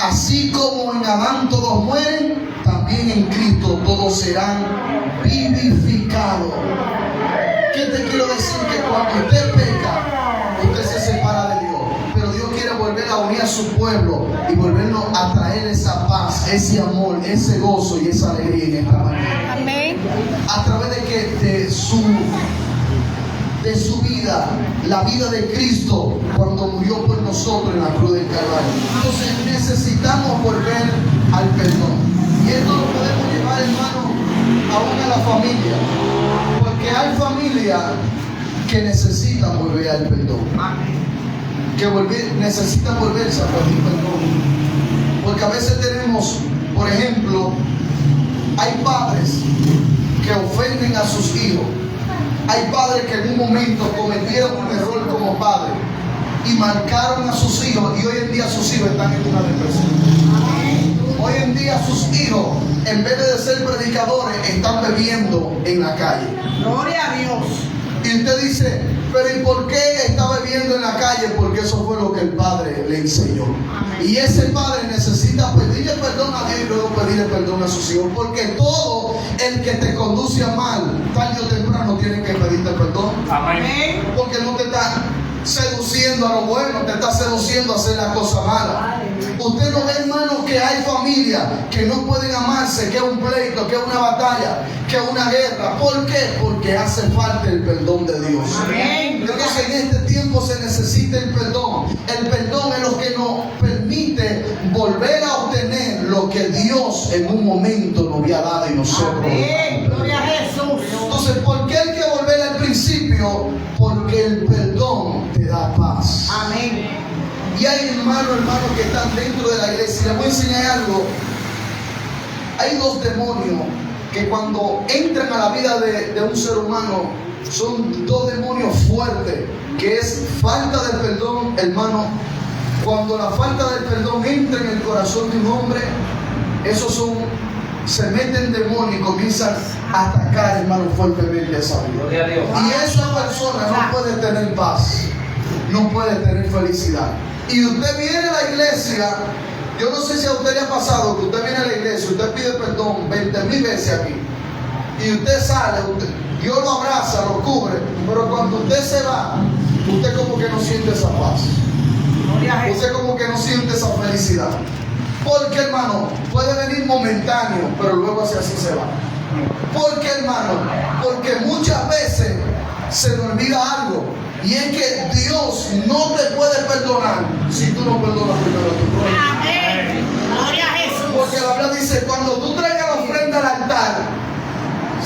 S1: así como en Adán todos mueren, también en Cristo todos serán vivificados. ¿Qué te quiero decir? Que cuando usted peca, usted se separa de Dios. Pero Dios quiere volver a unir a su pueblo y volvernos a traer esa paz, ese amor, ese gozo y esa alegría en esta mañana.
S2: Amén.
S1: A través de su vida, la vida de Cristo cuando murió por nosotros en la cruz del Calvario. Entonces necesitamos volver al perdón. Y esto lo podemos llevar, hermano, aún a la familia. Porque hay familias que necesitan volver al perdón. Que necesitan volverse a pedir perdón. Porque a veces tenemos, por ejemplo, hay padres que ofenden a sus hijos. Hay padres que en un momento cometieron un error como padre y marcaron a sus hijos, y hoy en día sus hijos están en una depresión. Hoy en día sus hijos, en vez de ser predicadores, están bebiendo en la calle.
S2: Gloria a Dios.
S1: Y usted dice, pero ¿y por qué está bebiendo en la calle? Porque eso fue lo que el padre le enseñó. Y ese padre necesita pedirle perdón a Dios y luego pedirle perdón a sus hijos. Porque todo el que te conduce a mal, tarde o temprano tiene que pedirte perdón.
S2: Amén.
S1: Porque no te está seduciendo a lo bueno, te está seduciendo a hacer las cosas malas. Usted no ve, hermano, que hay familias que no pueden amarse, que es un pleito, que es una batalla, que es una guerra. ¿Por qué? Porque hace falta el perdón de Dios.
S2: Amén.
S1: Entonces en este tiempo se necesita el perdón. El perdón es lo que nos permite volver a obtener lo que Dios en un momento nos había dado y nosotros.
S2: Amén. Gloria a Jesús.
S1: Entonces, ¿por qué hay que volver al principio? Porque el perdón te da paz.
S2: Amén.
S1: Y hay hermanos que están dentro de la iglesia. Les voy a enseñar algo. Hay dos demonios que cuando entran a la vida de un ser humano, son dos demonios fuertes, que es falta de perdón, hermano. Cuando la falta del perdón entra en el corazón de un hombre, se meten demonios y comienzan a atacar, hermano, fuertemente esa vida. Y esa persona no puede tener paz, no puede tener felicidad. Y usted viene a la iglesia, yo no sé si a usted le ha pasado que usted viene a la iglesia, usted pide perdón 20,000 veces aquí, y usted sale, Dios lo abraza, lo cubre, pero cuando usted se va, usted como que no siente esa paz, usted como que no siente esa felicidad. Porque, hermano, puede venir momentáneo, pero luego así se va. Porque, hermano, porque muchas veces se nos olvida algo, y es que Dios no te puede perdonar si tú no perdonas primero a tu prójimo.
S2: Amén. Gloria a Jesús.
S1: Porque la Biblia dice, cuando tú traigas la ofrenda al altar,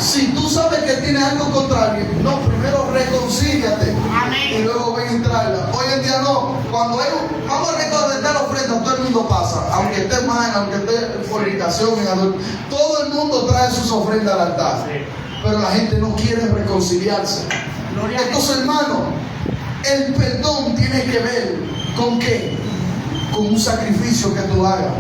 S1: si tú sabes que tienes algo contra alguien, no, primero reconcíliate.
S2: Amén.
S1: Y luego ven y tráela. Hoy en día no, cuando vamos a recordar la ofrenda, todo el mundo pasa, aunque esté mal, aunque esté en fornicación, todo el mundo trae sus ofrendas al altar. Pero la gente no quiere reconciliarse. Entonces, hermano, el perdón tiene que ver ¿con qué? Con un sacrificio que tú hagas.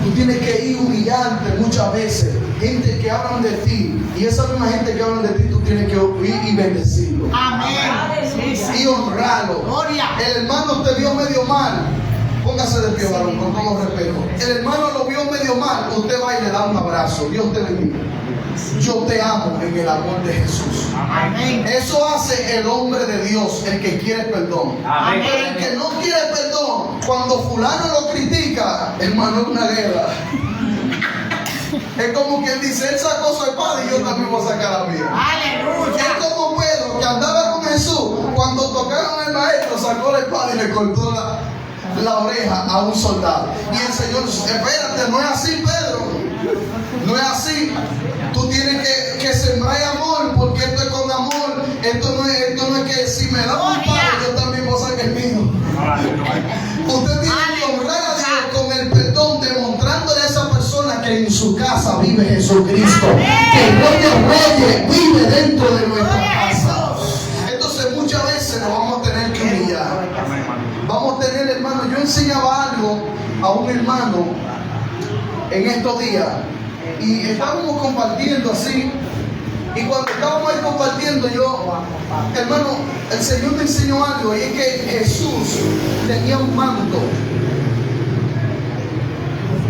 S1: Tú tienes que ir humillante muchas veces. Gente que hablan de ti, y esa misma gente que hablan de ti, tú tienes que oír y bendecirlo.
S2: Amén. Sí,
S1: y honrarlo.
S2: Gloria.
S1: El hermano te vio medio mal. Póngase de pie, varón, con todo respeto. El hermano lo vio medio mal. Usted va y le da un abrazo. Dios te bendiga. Yo te amo en el amor de Jesús.
S2: Amén.
S1: Eso hace el hombre de Dios, el que quiere perdón.
S2: Amén.
S1: Pero el que no quiere perdón, cuando fulano lo critica, hermano, es una guerra. Es como quien dice, él sacó su espada y yo también voy a sacar la mía.
S2: Aleluya.
S1: Es como Pedro, que andaba con Jesús, cuando tocaron al maestro, sacó la espada y le cortó la oreja a un soldado. Y el Señor, espérate, no es así, Pedro. No es así. Tú tienes que sembrar amor, porque esto es con amor. Esto no es que si me da un palo, yo también voy a sacar el mío. Usted tiene que honrar a Dios con el perdón, demostrándole a esa persona que en su casa vive Jesucristo. Que el Rey de Reyes vive dentro de nuestra casa. Entonces muchas veces nos vamos a tener que humillar. Vamos a tener, hermano, yo enseñaba algo a un hermano en estos días. Y estábamos compartiendo así. Y cuando estábamos ahí compartiendo, hermano, el Señor me enseñó algo. Y es que Jesús tenía un manto.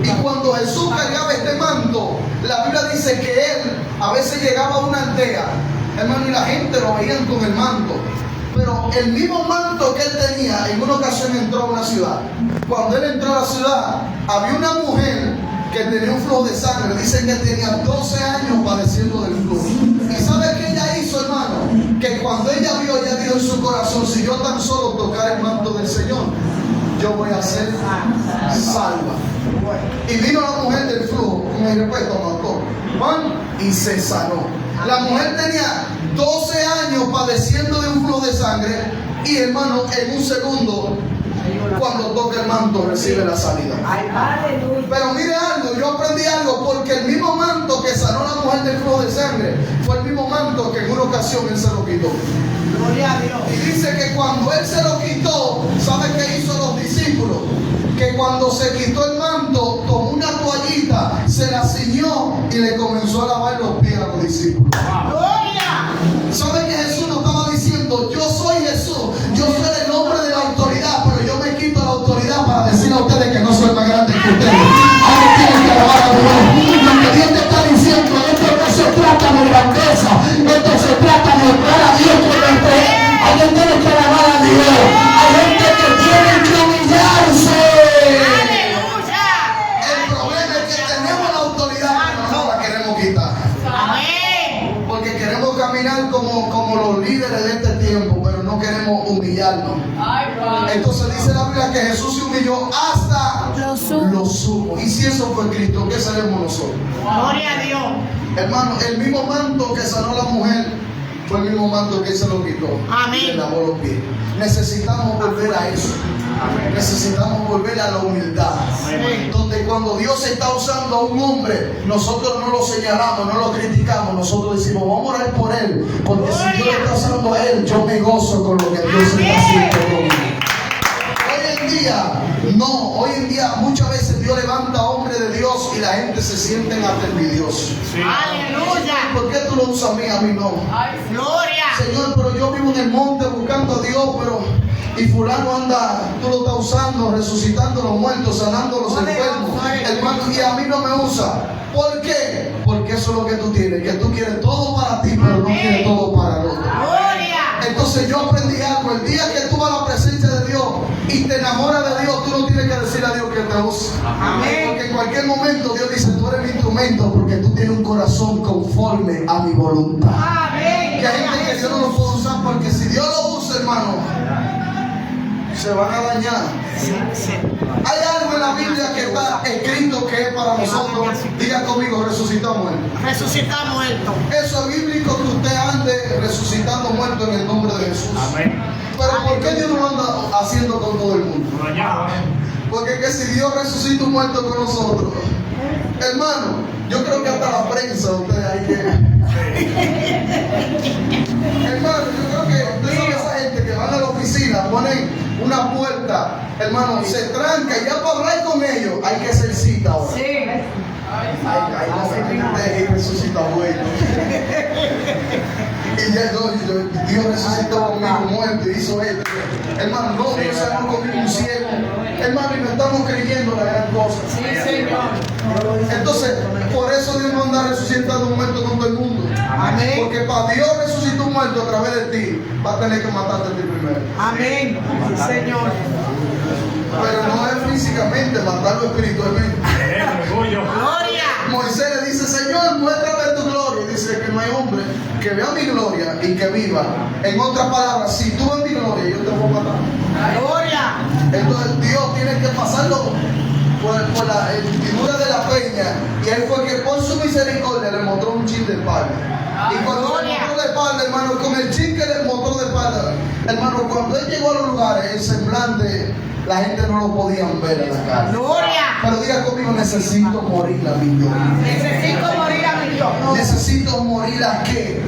S1: Y cuando Jesús cargaba este manto, la Biblia dice que él a veces llegaba a una aldea, hermano, y la gente lo veían con el manto. Pero el mismo manto que él tenía, en una ocasión entró a una ciudad. Cuando él entró a la ciudad, había una mujer que tenía un flujo de sangre. Dicen que tenía 12 años padeciendo del flujo. ¿Y sabe qué ella hizo, hermano? Que cuando ella vio, ella dijo en su corazón: si yo tan solo tocar el manto del Señor, yo voy a ser salva. Y vino la mujer del flujo, con el respeto, mató Juan y se sanó. La mujer tenía 12 años padeciendo de un flujo de sangre. Y, hermano, en un segundo, cuando toca el manto, recibe la salida. Pero mire algo, yo aprendí algo, porque el mismo manto que sanó a la mujer del flujo de sangre fue el mismo manto que en una ocasión él se lo quitó.
S2: Gloria a Dios.
S1: Y dice que cuando él se lo quitó, ¿sabe qué hizo los discípulos? Que cuando se quitó el manto, tomó una toallita, se la ciñó y le comenzó a lavar los pies a los discípulos.
S2: Gloria.
S1: ¿Sabe que Jesús nos estaba diciendo? Yo soy Jesús, yo soy el hombre de la autoridad, pero yo me quito la autoridad para decir a ustedes que no soy más grande que ustedes. Alguien tiene que alabar a Dios. Lo que Dios te está diciendo, esto no se trata de grandeza, esto se trata de honrar a Dios con la fe. Alguien tiene que alabar a Dios. Hay gente que tiene que humillarse.
S2: Aleluya.
S1: El problema es que tenemos la autoridad, pero no la queremos quitar.
S2: Amén.
S1: Porque queremos caminar como los líderes de este tiempo, pero no queremos humillarnos. Entonces dice la Biblia que Jesús se humilló hasta lo sumo. Y si eso fue Cristo, ¿qué seremos nosotros?
S2: Gloria a Dios.
S1: Hermano, el mismo manto que sanó la mujer fue el mismo manto que él se lo quitó.
S2: Amén.
S1: Y le lavó los pies. Necesitamos volver a eso. Necesitamos volver a la humildad. Donde cuando Dios está usando a un hombre, nosotros no lo señalamos, no lo criticamos, nosotros decimos: vamos a orar por él, porque si Dios está usando a él, yo me gozo con lo que Dios está haciendo conmigo. Hoy en día muchas veces Dios levanta a hombres de Dios y la gente se siente hasta envidiosos.
S2: Aleluya.
S1: ¿Por qué tú lo usas a mí no?
S2: Gloria.
S1: Señor, pero yo vivo en el monte buscando a Dios, y fulano anda, tú lo estás usando, resucitando los muertos, sanando los enfermos, hermano, y a mí no me usa. ¿Por qué? Porque eso es lo que tú tienes, que tú quieres todo para ti, pero no quieres todo para el otro.
S2: Gloria.
S1: Entonces yo aprendí algo: el día que tú vas a la presencia de Dios y te enamoras de Dios, tú no tienes que decir a Dios que te use.
S2: Amén.
S1: Porque en cualquier momento Dios dice: tú eres mi instrumento, porque tú tienes un corazón conforme a mi voluntad.
S2: Amén.
S1: Que hay gente que Dios no lo puede usar, porque si Dios lo usa, hermano, se van a dañar. Hay algo en la Biblia que está escrito que es para nosotros. Diga conmigo: resucitado muerto.
S2: Resucita muerto.
S1: Eso es bíblico, que usted ande resucitando muerto en el nombre de Jesús. Pero ¿por qué Dios no lo anda haciendo con todo el mundo? Porque que si Dios resucita un muerto con nosotros, hermano, yo creo que hasta la prensa ustedes hay que... Hermano, yo creo que ustedes son esa gente que van a la oficina, ponen una puerta, hermano, se tranca, y ya para hablar con ellos hay que hacer cita ahora.
S2: Sí.
S1: Ay, no se quite y resucita bueno. Y ya Dios resucitó conmigo muerto y hizo esto. Hermano, no, Dios sanó conmigo un ciego. Hermano, y no estamos creyendo la gran cosa.
S2: Sí, Señor.
S1: Entonces, por eso Dios no anda resucitando un muerto con todo el mundo.
S2: Amén.
S1: Porque para Dios resucitar un muerto a través de ti, va a tener que matarte a ti primero.
S2: Amén. Sí, Señor.
S1: Pero no es físicamente, matarlo espiritualmente.
S2: Gloria.
S1: Moisés le dice, Señor, muéstrame tu gloria. Y dice que no hay hombre que vea mi gloria y que viva. En otras palabras, si tú ves mi gloria, yo te voy a matar.
S2: Gloria.
S1: Entonces Dios tiene que pasarlo por la hendidura de la peña. Y él fue que por su misericordia le mostró un chin de espalda. Y cuando le mostró de espalda, hermano, con el chin que le mostró de espalda, hermano, cuando él llegó a los lugares, el semblante, la gente no lo podían ver en la cara.
S2: Gloria.
S1: Pero diga conmigo, necesito morir a mi Dios.
S2: Necesito morir a mi Dios.
S1: Necesito morir a qué?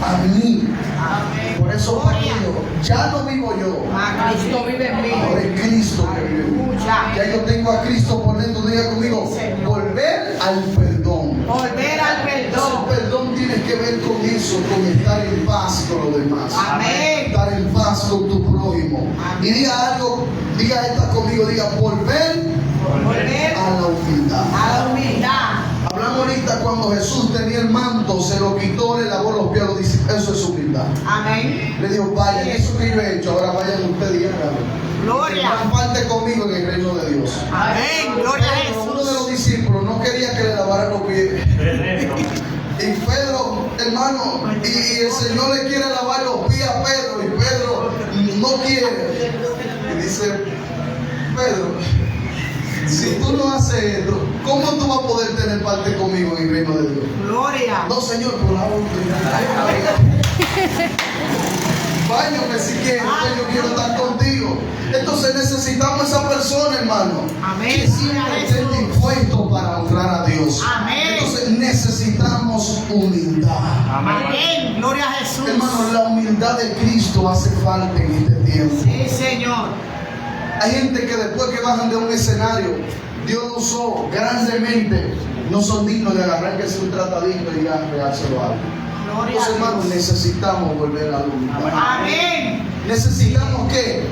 S1: A mí.
S2: Amén.
S1: Por eso
S2: Gloria.
S1: digo, ya no vivo yo.
S2: Ah, Cristo vive en mí.
S1: Ahora es Cristo que vive en mí.
S2: Aleluya.
S1: Ya yo tengo a Cristo por dentro. Diga conmigo, volver al perdón.
S2: Volver al
S1: Entonces,
S2: perdón.
S1: el perdón tiene que ver con eso, con estar en paz con los demás.
S2: Amén.
S1: Estar en paz con tu prójimo. Y diga algo, diga esta conmigo, diga volver
S2: Volver
S1: a la humildad.
S2: a la humildad.
S1: Hablamos ahorita cuando Jesús tenía el manto, se lo quitó, le lavó los pies a los discípulos. Eso es humildad.
S2: Amén.
S1: Le dijo, vayan, eso que yo he hecho, ahora vayan ustedes y háganlo.
S2: Gloria.
S1: Comparte conmigo en el reino de Dios.
S2: Amén. Gloria a
S1: Pero uno de los
S2: Jesús.
S1: discípulos no quería que le lavaran los pies. Y Pedro, hermano, y el Señor le quiere lavar los pies a Pedro, y Pedro no quiere. Y dice, Pedro, si tú no haces esto, ¿cómo tú vas a poder tener parte conmigo en el reino de Dios?
S2: Gloria.
S1: No, Señor, por la báñame si quieres, yo quiero estar contigo. Entonces necesitamos esa persona, hermano,
S2: Amén.
S1: que siempre esté dispuesto para honrar a Dios.
S2: Amén.
S1: Entonces necesitamos humildad.
S2: Amén. Gloria a Jesús.
S1: Hermano, la humildad de Cristo hace falta en este tiempo.
S2: Sí, Señor.
S1: Hay gente que después que bajan de un escenario, Dios lo usó grandemente, no son dignos de agarrar que sea un tratadito y ya pegárselo a alguien.
S2: Gloria
S1: Entonces,
S2: a
S1: hermanos,
S2: Dios.
S1: necesitamos volver a la humildad.
S2: Amén.
S1: Necesitamos que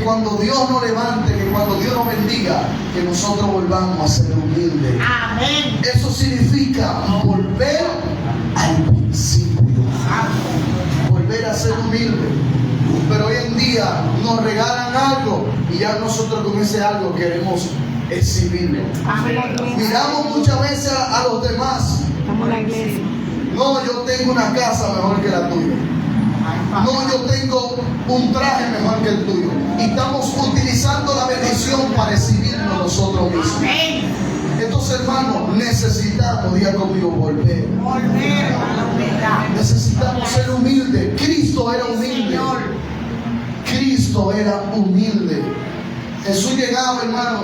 S1: cuando Dios nos levante, que cuando Dios nos bendiga, que nosotros volvamos a ser humildes.
S2: Amén.
S1: Eso significa volver al principio, volver a ser humilde. Pero hoy en día nos regalan algo y ya nosotros con ese algo queremos exhibirlo.
S2: Amén.
S1: Miramos muchas veces a los demás.
S3: Estamos en la iglesia.
S1: No, yo tengo una casa mejor que la tuya. No, yo tengo un traje mejor que el tuyo. Y estamos utilizando la bendición para exhibirnos nosotros mismos.
S2: Amén.
S1: Entonces, hermano, necesitamos, diga conmigo, volver.
S2: Volver a la humildad.
S1: Necesitamos ser humildes. Cristo era humilde.
S2: Señor.
S1: Cristo era humilde. Jesús llegaba, hermano,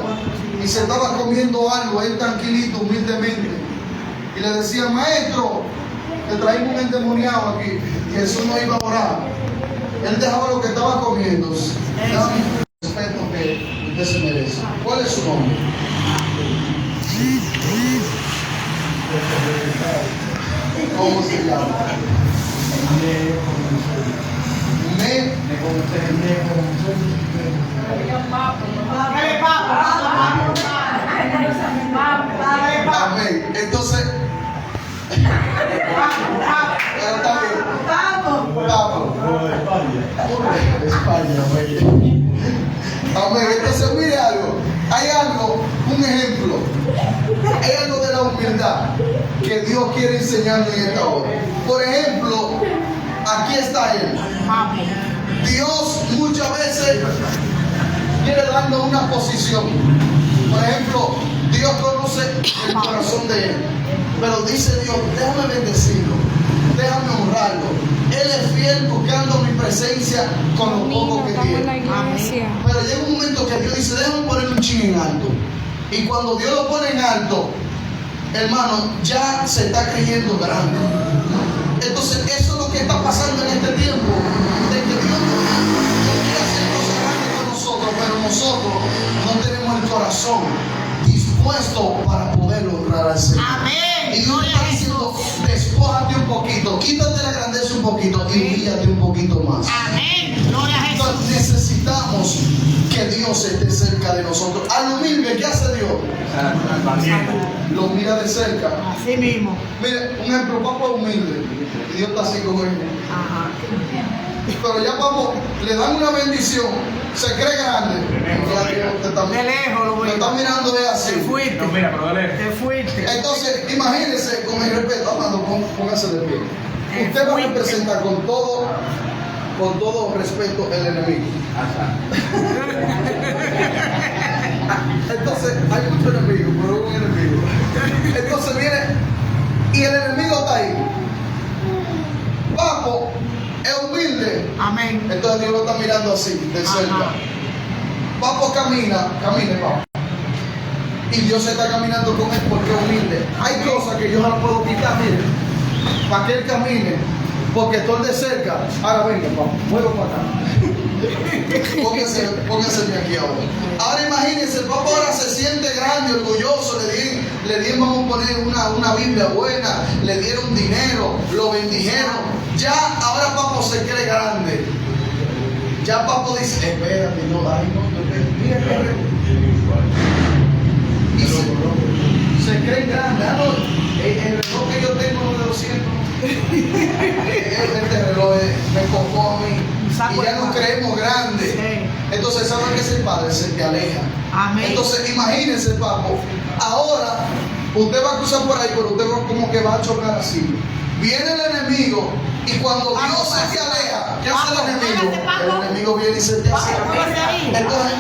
S1: y se estaba comiendo algo, él tranquilito, humildemente. Y le decía, maestro, te traemos un endemoniado aquí. Y Jesús no iba a orar. Él dejaba lo que estaba comiendo. Dame el respeto que usted se merece. ¿Cuál es su nombre? ¿Cómo se llama?
S2: Dale, Pablo. Dale, Pablo.
S1: Amén. Entonces, pero está bien. Pablo. España, amén. Amén. Entonces, mire algo. Hay algo, un ejemplo. Hay algo de la humildad que Dios quiere enseñarnos en esta hora. Por ejemplo, aquí está Él. Dios muchas veces quiere darnos una posición. Por ejemplo, Dios conoce el corazón de Él. Pero dice Dios, déjame bendecirlo, déjame honrarlo. Él es fiel buscando mi presencia con lo poco que
S3: Estamos en la
S1: tiene.
S3: iglesia.
S1: Pero llega un momento que Dios dice, déjame poner un chin en alto. Y cuando Dios lo pone en alto, hermano, ya se está creyendo grande. Entonces eso es lo que está pasando en este tiempo. De que Dios no quiere hacer cosas grandes con nosotros, pero nosotros no tenemos el corazón dispuesto para poder honrar al Señor.
S2: Amén.
S1: Y Dios
S2: Gloria
S1: está
S2: a
S1: diciendo,
S2: Jesús.
S1: despójate un poquito, quítate la grandeza un poquito. humíllate un poquito más.
S2: Amén. Gloria a Jesús.
S1: Entonces necesitamos que Dios esté cerca de nosotros. Al humilde, ¿qué hace Dios? Lo mira de cerca.
S2: Así mismo.
S1: Mire, un ejemplo, papá es humilde y Dios está así con él.
S2: Ajá.
S1: Pero ya papá le dan una bendición, se cree grande. Ya Dios te está,
S2: De lejos lo
S1: te
S2: veo.
S1: está mirando de así.
S2: Te fuiste.
S3: No, mira, pero dale.
S2: Te fuiste.
S1: Entonces, imagínense, con el respeto, amado, póngase de pie. Usted va a representar con todo respeto el enemigo. Entonces, hay muchos enemigos, pero un enemigo. Entonces viene, y el enemigo está ahí. Papo es humilde.
S2: Amén.
S1: Entonces Dios lo está mirando así, de cerca. Papo camina, Papo. Y Dios está caminando con él porque es humilde. Hay cosas que yo no las puedo quitar, mire, para que él camine, porque estoy de cerca. Ahora venga, Papo, vuelvo para acá. Póngase aquí ahora. Ahora imagínense, el Papa ahora se siente grande, orgulloso, le dieron, vamos a poner una Biblia buena, le dieron dinero, lo bendijeron. Ya ahora Papa se cree grande. Ya Papa dice, espérate, no, ay, no, mira, y se cree grande. Ah, no, el reloj que yo tengo no es de 200. Este reloj me costó a mí. Y ya nos creemos grandes. Entonces, ¿saben qué es el Padre? Se te aleja.
S2: Amén.
S1: Entonces, imagínense, Papo. Ahora, usted va a cruzar por ahí, pero usted como que va a chocar así. Viene el enemigo, y cuando Dios se te aleja, ¿qué hace el enemigo? El enemigo viene y se te acerca. Entonces,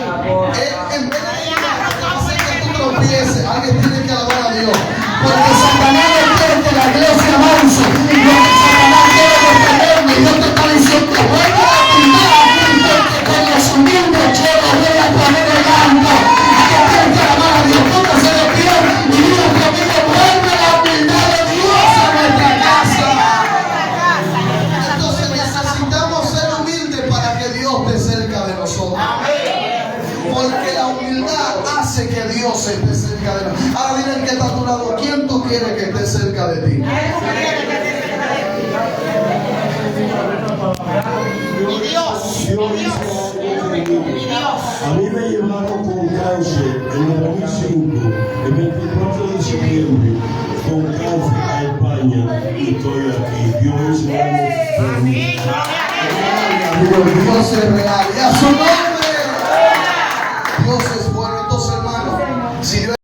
S1: en vez de hacer que tú tropieces, alguien tiene que alabar a Dios. Porque Satanás no quiere que la iglesia avance. Porque Satanás quiere detenerme. Y Dios te está diciendo, vuelve a activar, porque con los humildes yo los voy a poner delante. Alguien tiene que alabar a Dios. Póngase de pie y diga conmigo, vuelve la humildad de Dios a nuestra casa. Entonces necesitamos ser humildes para que Dios esté cerca de nosotros. Porque la humildad hace que Dios esté cerca de nosotros. Ahora dile que está a tu lado, ¿quién tú quieres que esté cerca de ti?
S2: Mi Dios. Mi Dios. Mi Dios.
S4: A mí me llevaron con cáncer en el 2005, el 24 de septiembre, con cáncer a España y estoy aquí. Dios es grande.
S2: Amén. Gloria a Jesús.
S1: Dios es real. Y a su nombre. Dios es